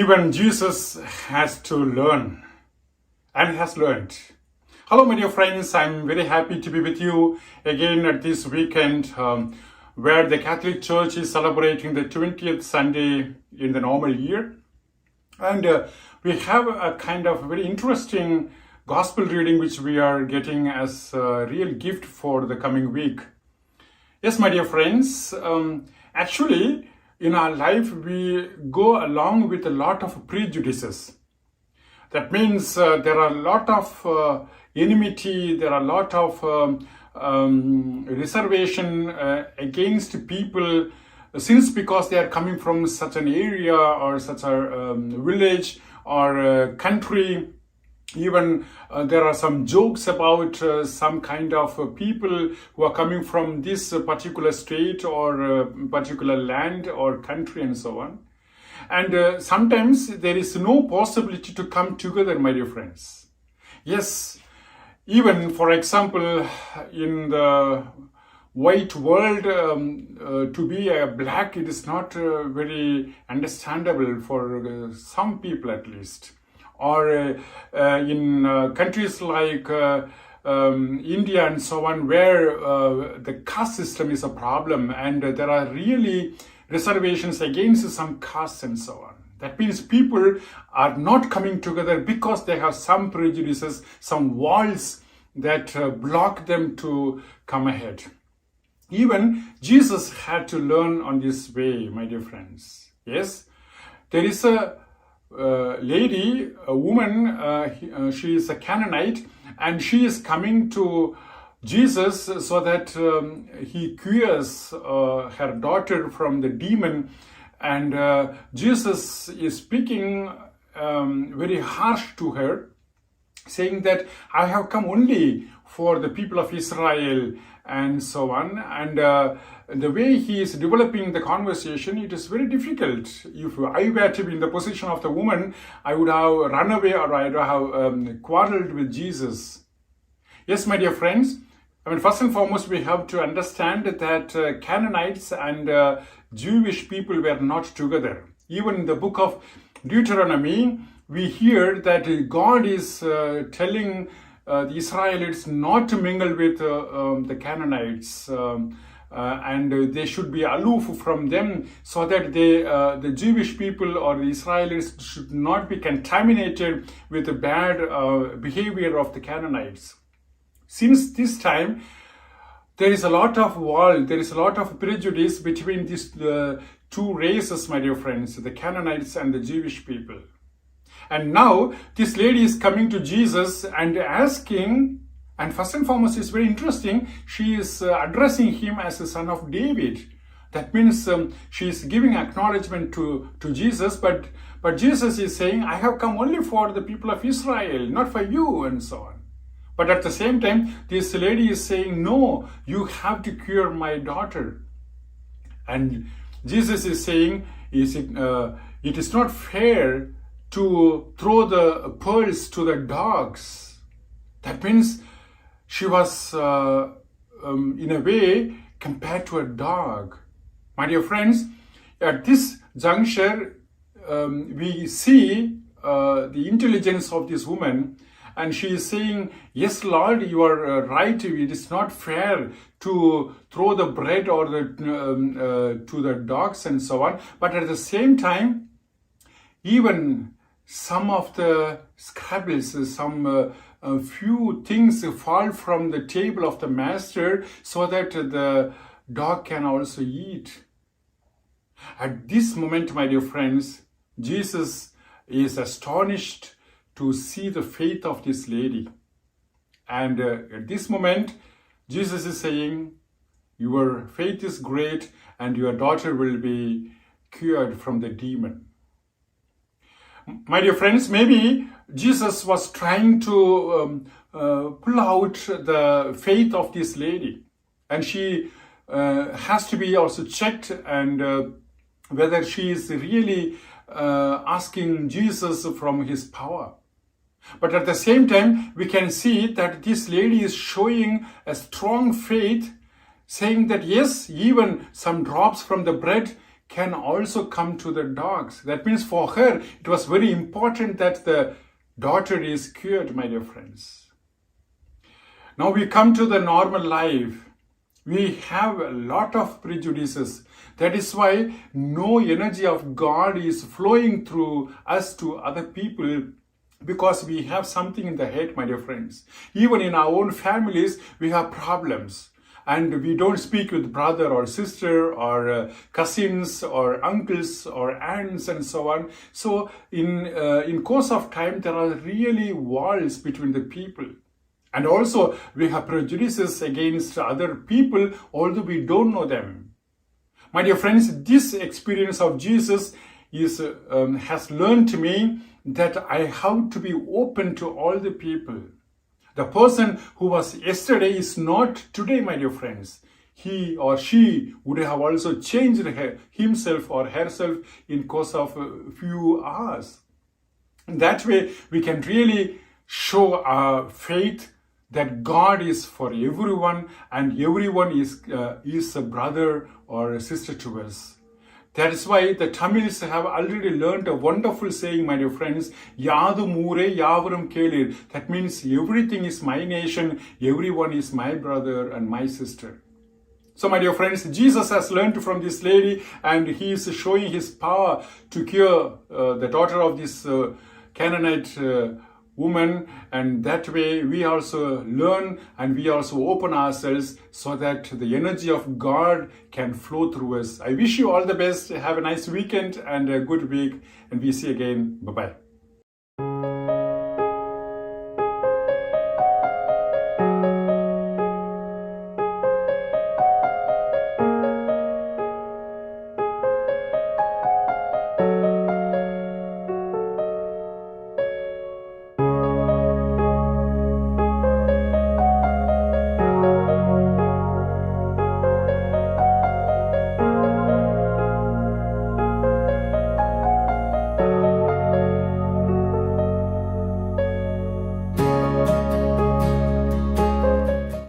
Even Jesus has to learn and has learned. Hello, my dear friends. I'm very happy to be with you again at this weekend where the Catholic Church is celebrating the 20th Sunday in the normal year. And we have a kind of very interesting gospel reading which we are getting as a real gift for the coming week. Yes, my dear friends, actually, in our life, we go along with a lot of prejudices. That means there are a lot of enmity, there are a lot of reservation against people because they are coming from such an area or such a village or country. Even there are some jokes about some kind of people who are coming from this particular state or particular land or country and so on. And sometimes there is no possibility to come together, my dear friends. Yes, even for example, in the white world, to be a black, it is not very understandable for some people at least. Or in countries like India and so on, where the caste system is a problem and there are really reservations against some castes and so on. That means people are not coming together because they have some prejudices, some walls that block them to come ahead. Even Jesus had to learn on this way, my dear friends. Yes, there is a woman, she is a Canaanite, and she is coming to Jesus so that he cures her daughter from the demon. And Jesus is speaking very harsh to her, saying that I have come only for the people of Israel and so on. And the way he is developing the conversation, it is very difficult. If I were to be in the position of the woman, I would have run away or I would have quarreled with Jesus. Yes, my dear friends, first and foremost, we have to understand that Canaanites and Jewish people were not together. Even in the book of Deuteronomy, we hear that God is telling the Israelites not to mingle with the Canaanites, and they should be aloof from them so that the Jewish people or the Israelites should not be contaminated with the bad behavior of the Canaanites. Since this time, there is a lot of wall, there is a lot of prejudice between these two races, my dear friends, the Canaanites and the Jewish people. And now this lady is coming to Jesus and asking, and first and foremost, it's very interesting, she is addressing him as the son of David. That means she is giving acknowledgement to Jesus, but Jesus is saying, I have come only for the people of Israel, not for you, and so on. But at the same time, this lady is saying, no, you have to cure my daughter. And Jesus is saying, it is not fair to throw the pearls to the dogs. That means she was, in a way, compared to a dog. My dear friends, at this juncture, we see the intelligence of this woman, and she is saying, yes, Lord, you are right. It is not fair to throw the bread or to the dogs and so on. But at the same time, even some of the scrabbles, some few things fall from the table of the master so that the dog can also eat. At this moment, my dear friends, Jesus is astonished to see the faith of this lady. And at this moment, Jesus is saying, your faith is great and your daughter will be cured from the demon. My dear friends, maybe Jesus was trying to pull out the faith of this lady. And she has to be also checked and whether she is really asking Jesus from his power. But at the same time, we can see that this lady is showing a strong faith, saying that yes, even some drops from the bread can also come to the dogs. That means for her, it was very important that the daughter is cured, my dear friends. Now we come to the normal life. We have a lot of prejudices. That is why no energy of God is flowing through us to other people, because we have something in the head, my dear friends. Even in our own families, we have problems. And we don't speak with brother or sister or cousins or uncles or aunts and so on. So in course of time, there are really walls between the people. And also, we have prejudices against other people, although we don't know them. My dear friends, this experience of Jesus has learned to me that I have to be open to all the people. The person who was yesterday is not today, my dear friends. He or she would have also changed himself or herself in course of a few hours. In that way, we can really show our faith that God is for everyone, and everyone is a brother or a sister to us. That is why the Tamils have already learned a wonderful saying, my dear friends, Yadum Ure Yavarum Kelir. That means everything is my nation, everyone is my brother and my sister. So my dear friends, Jesus has learned from this lady, and he is showing his power to cure the daughter of this Canaanite woman, and that way we also learn and we also open ourselves so that the energy of God can flow through us. I wish you all the best. Have a nice weekend and a good week, and we see you again. Bye-bye.